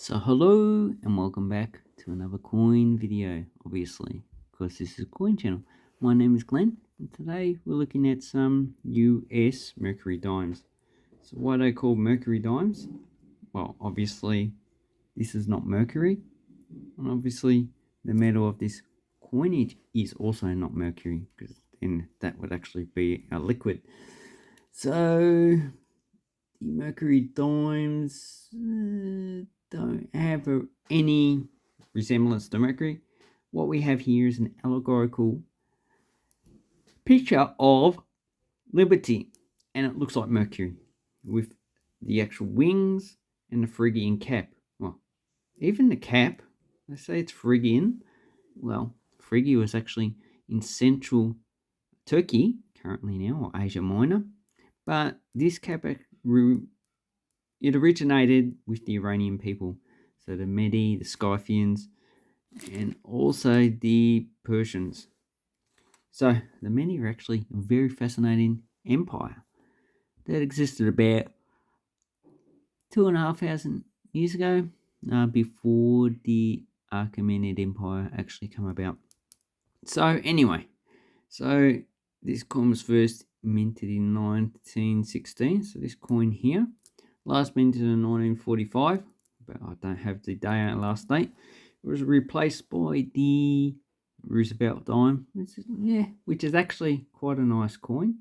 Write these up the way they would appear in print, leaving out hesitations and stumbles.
So hello and welcome back to another coin video, obviously, because this is a coin channel. My name is Glenn and today we're looking at some US Mercury Dimes. So why are they called Mercury Dimes? Well, obviously this is not mercury, and obviously the metal of this coinage is also not mercury, because then that would actually be a liquid. So the Mercury Dimes don't have any resemblance to Mercury. What we have here is an allegorical picture of Liberty, and it looks like Mercury with the actual wings and the Phrygian cap. Well, even the cap, they say it's Phrygian. Well, Phrygia was actually in central Turkey, currently now, or Asia Minor, but this cap it originated with the Iranian people, so the Mede, the Scythians, and also the Persians. So the Mede are actually a very fascinating empire that existed about 2,500 years ago, before the Achaemenid Empire actually came about. So anyway, this coin was first minted in 1916. So this coin here, last minted in 1945, but I don't have the day and last date. It was replaced by the Roosevelt dime, which is actually quite a nice coin.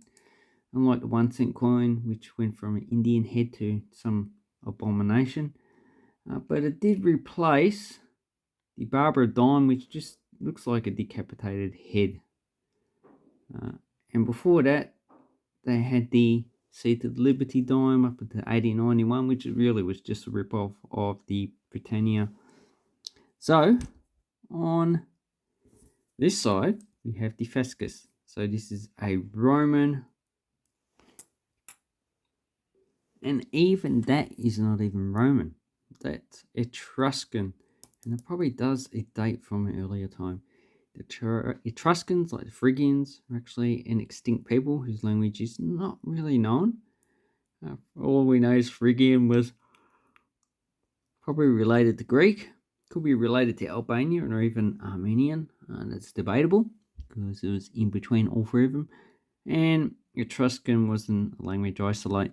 Unlike the 1 cent coin, which went from an Indian head to some abomination. But it did replace the Barbara dime, which just looks like a decapitated head. And before that, they had the Seated Liberty dime up until 1891, which really was just a rip-off of the Britannia. So, on this side, we have the Fascus. So this is a Roman, and even that is not even Roman. That's Etruscan, and it probably does date from an earlier time. The Etruscans, like the Phrygians, are actually an extinct people whose language is not really known. All we know is Phrygian was probably related to Greek, could be related to Albanian or even Armenian. That's debatable because it was in between all three of them. And Etruscan was a language isolate,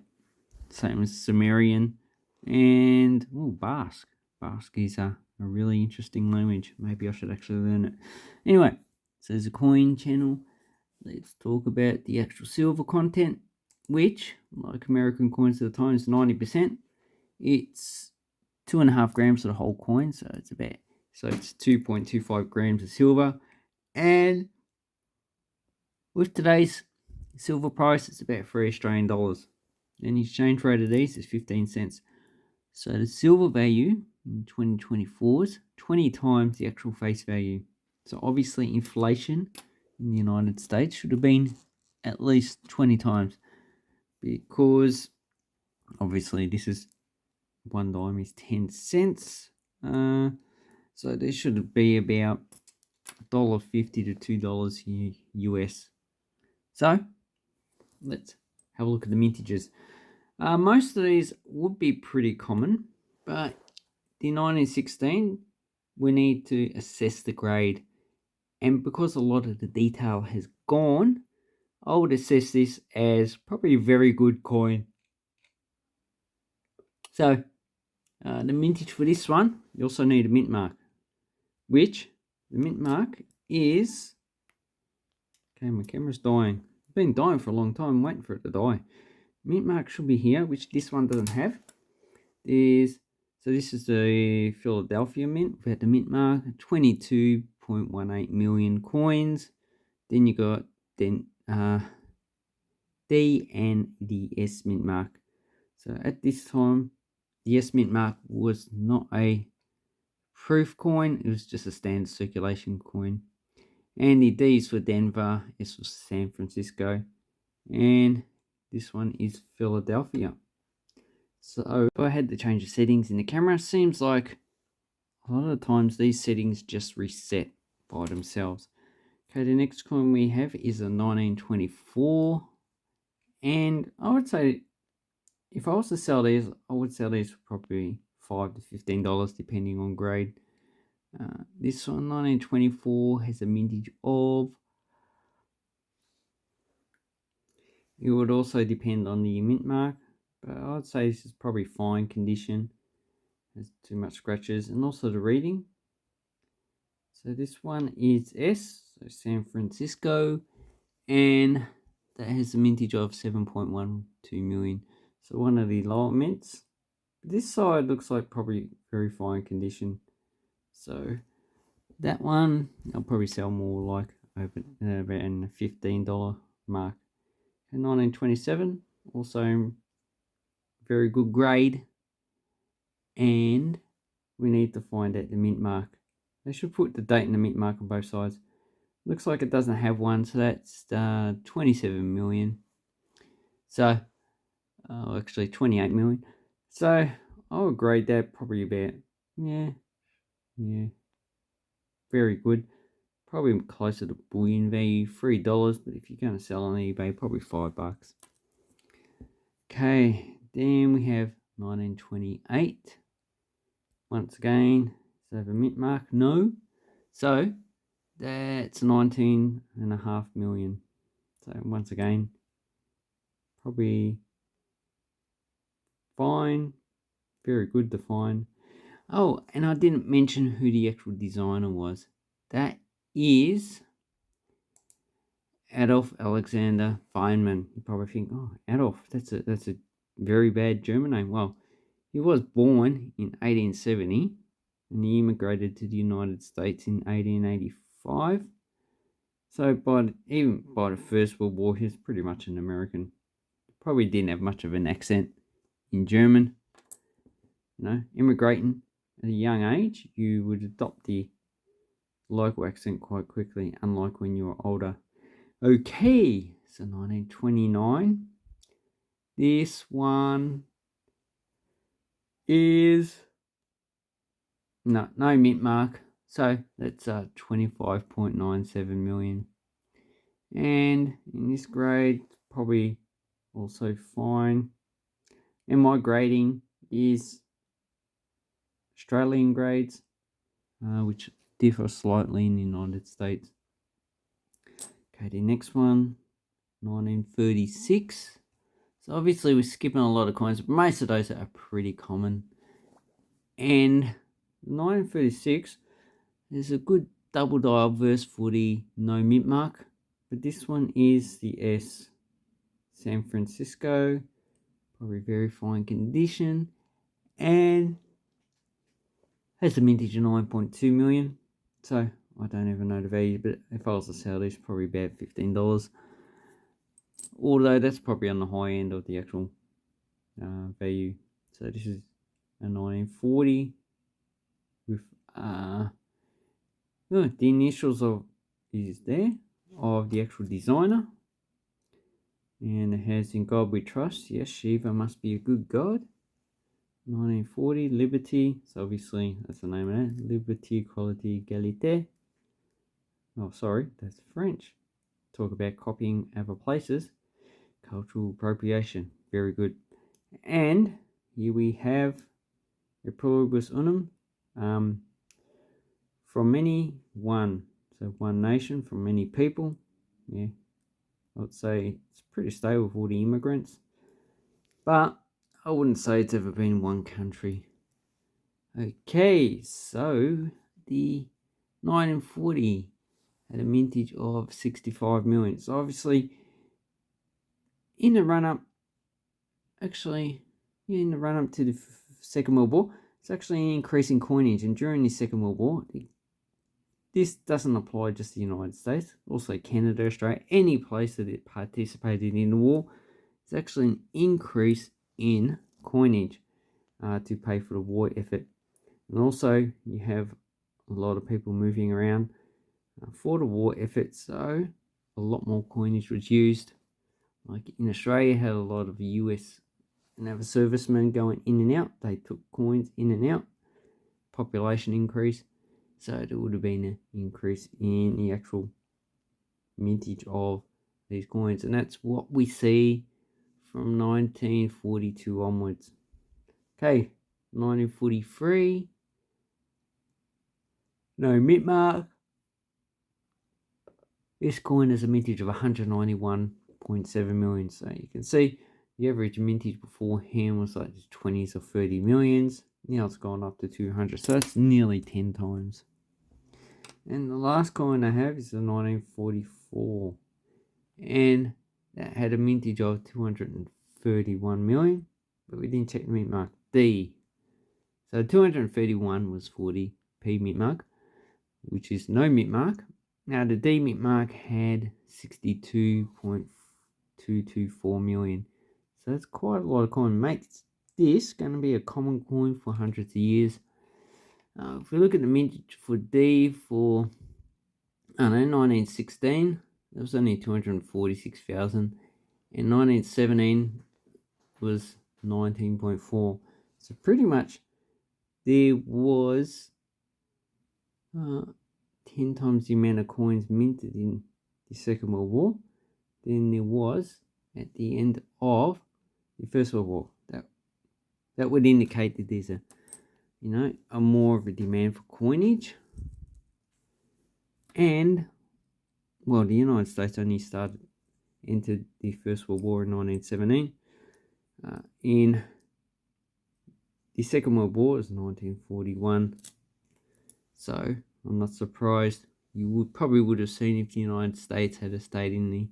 same as Sumerian and Basque. Basque is a really interesting language. Maybe I should actually learn it. Anyway, so there's a coin channel. Let's talk about the actual silver content, which, like American coins at the time, is 90%. It's 2.5 grams of the whole coin, so it's 2.25 grams of silver. And with today's silver price, it's about $3 Australian. And the exchange rate of these is 15 cents. So the silver value in 2024 is 20 times the actual face value. So obviously inflation in the United States should have been at least 20 times, because obviously this is one dime is 10 cents. So there should be about $1.50 to $2 US. So let's have a look at the mintages. Most of these would be pretty common, but the 1916, we need to assess the grade. And because a lot of the detail has gone, I would assess this as probably a very good coin. So, the mintage for this one, you also need a mint mark, which the mint mark is... Okay, my camera's dying. It's been dying for a long time. I'm waiting for it to die. Mint mark should be here, which this one doesn't have. So this is the Philadelphia mint. We've had the mint mark, 22.18 million coins. Then you got D and the S mint mark. So at this time, the S mint mark was not a proof coin. It was just a standard circulation coin. And the D is for Denver, S for San Francisco, and this one is Philadelphia. So if I had to change the settings in the camera, seems like a lot of the times these settings just reset by themselves. Okay, the next coin we have is a 1924, and I would say if I was to sell these, I would sell these for probably $5 to $15 depending on grade. This one, 1924, has a mintage of. It would also depend on the mint mark, but I'd say this is probably fine condition. Has too much scratches, and also the reading. So this one is S, so San Francisco, and that has a mintage of 7.12 million. So one of the lower mints. This side looks like probably very fine condition. So that one I'll probably sell more like over around the $15 mark. And 1927, also very good grade. And we need to find out the mint mark. They should put the date and the mint mark on both sides. Looks like it doesn't have one, so that's 27 million. So, actually 28 million. So, I'll grade that probably about, yeah, very good. Probably closer to bullion value, $3, but if you're going to sell on eBay, probably $5. Okay, then we have 1928. Once again, is that a mint mark? No. So, that's 19.5 million. So, once again, probably fine. Very good to find. Oh, and I didn't mention who the actual designer was. That is Adolf Alexander Feynman. You probably think, oh, Adolf, that's a very bad German name. Well, he was born in 1870 and he immigrated to the United States in 1885. So even by the First World War, he was pretty much an American. Probably didn't have much of an accent in German. You know, immigrating at a young age, you would adopt the local accent quite quickly, unlike when you were older. Okay, so 1929. This one is no mint mark, so that's 25.97 million. And in this grade, probably also fine. And my grading is Australian grades, which differ slightly in the United States. Okay, the next one, 1936. So obviously we're skipping a lot of coins, but most of those are pretty common. And 1936, there's a good double dial verse footy, no mint mark. But this one is the S. San Francisco, probably very fine condition. And has a mintage of 9.2 million. So I don't even know the value, but if I was to sell this, probably about $15. Although that's probably on the high end of the actual value. So this is a 1940 with the initials of the actual designer. And it has "In God We Trust." Yes, Shiva must be a good god. 1940, Liberty. So obviously that's the name of it. Liberty, Equality, Égalité. Oh, sorry, that's French. Talk about copying other places. Cultural appropriation. Very good. And here we have "A Pluribus Unum." From many, one. So one nation, from many people. Yeah, I would say it's pretty stable with all the immigrants. But I wouldn't say it's ever been one country. Okay, so the 1940 had a mintage of 65 million. So obviously, in the run-up, in the run-up to the Second World War, it's actually an increase in coinage. And during the Second World War, this doesn't apply just to the United States, also Canada, Australia, any place that it participated in the war. It's actually an increase in coinage to pay for the war effort. And also, you have a lot of people moving around for the war effort, so a lot more coinage was used. Like in Australia, had a lot of US and other servicemen going in and out. They took coins in and out. Population increase. So there would have been an increase in the actual mintage of these coins. And that's what we see from 1942 onwards. Okay, 1943. No mint mark. This coin has a mintage of 191.7 million. So you can see the average mintage beforehand was like 20s or 30 millions. Now it's gone up to 200. So that's nearly 10 times. And the last coin I have is the 1944. And that had a mintage of 231 million. But we didn't check the mint mark D. So 231 was 40p mint mark, which is no mint mark. Now the D mint mark had 62.224 million. So that's quite a lot of coin. Makes this going to be a common coin for hundreds of years. If we look at the mintage for D for, I don't know, 1916, there was only 246,000. And 1917 was 19.4. So pretty much there was 10 times the amount of coins minted in the Second World War than there was at the end of the First World War. That would indicate that there's a more of a demand for coinage. And well, the United States only entered the First World War in 1917. In the Second World War is 1941. So I'm not surprised. You probably would have seen if the United States had stayed in the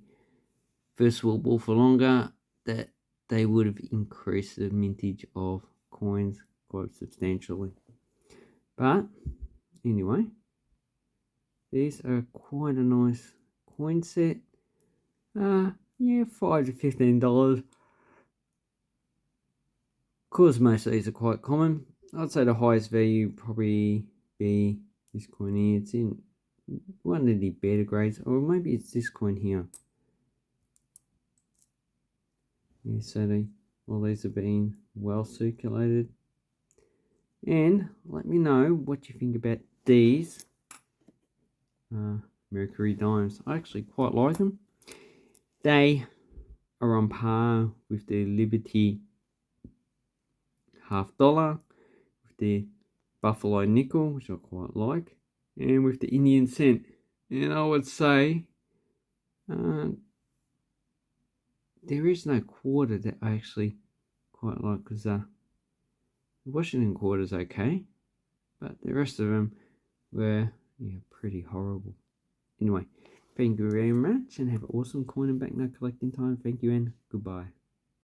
First World War for longer, that they would have increased the mintage of coins quite substantially. But anyway, these are quite a nice coin set. $5 to $15. Of course, most of these are quite common. I'd say the highest value would probably be this coin here. It's in one of the better grades, or maybe it's this coin here. Yeah, so all these are being well circulated. And let me know what you think about these Mercury Dimes. I actually quite like them. They are on par with the Liberty $50, with the Buffalo Nickel, which I quite like, and with the Indian Cent. And I would say there is no quarter that I actually quite like, because the Washington quarter is okay, but the rest of them were pretty horrible. Anyway, thank you very much, and have an awesome coin and banknote collecting time. Thank you, and goodbye.